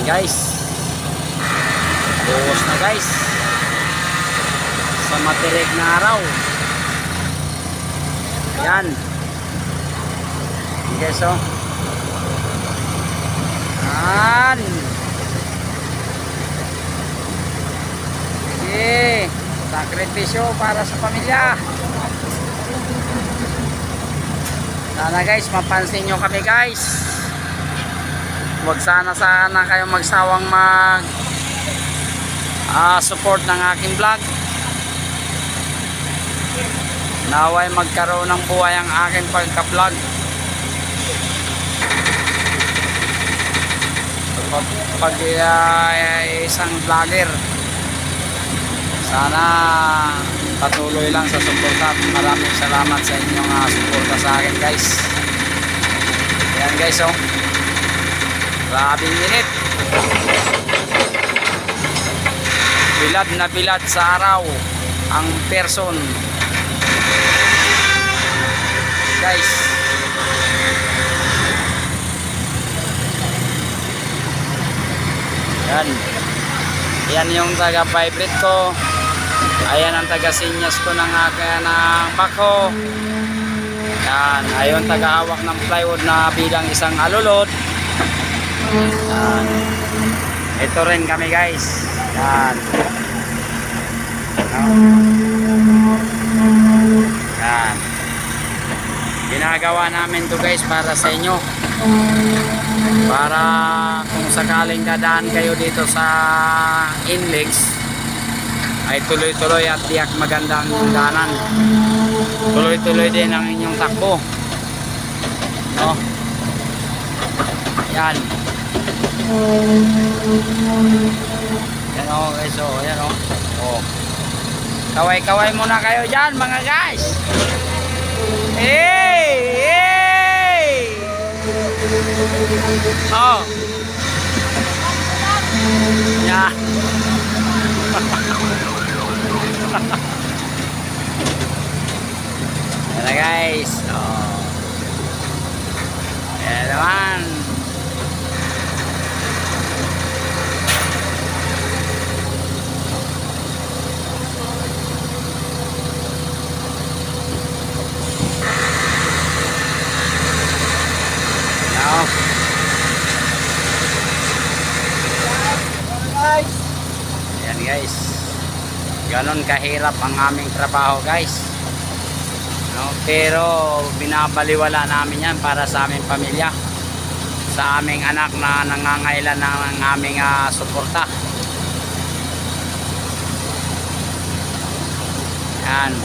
guys, buhos na guys sa matirik na araw. Yan guys, oh yan. Sige, sakripisyo para sa pamilya. Sana guys, mapansin nyo kami guys. Huwag sana kayong magsawang support ng aking vlog. Naway magkaroon ng buhay ang aking pagka-vlog. Pag isang vlogger, sana patuloy lang sa suporta. Maraming salamat sa inyong suporta sa akin guys. Ayan guys, oh grabing init. Bilad na bilad sa araw ang person guys. Yan, yan yung taga vibrate ko. Ayan ang taga sinyas ko ng bako. Yan, ayun taga hawak ng plywood na bilang isang alulod. Yan. Ito rin kami guys. Yan. Yan. Ginagawa namin to guys para sa inyo. Para kung sakaling dadaan kayo dito sa Inlex ay tuloy-tuloy at tiyak magandang daanan. Tuloy-tuloy din ang inyong takbo. No? Yan. Yan o guys, o. Yan o. O. Kaway-kaway muna kayo dyan mga guys. Hey! Hey! Oh. Yeah. Yan guys. Oh. Yan naman. Yan guys, ganon kahirap ang aming trabaho guys, no? Pero binabaliwala namin yan para sa aming pamilya, sa aming anak na nangangailan ng aming suporta. Yan.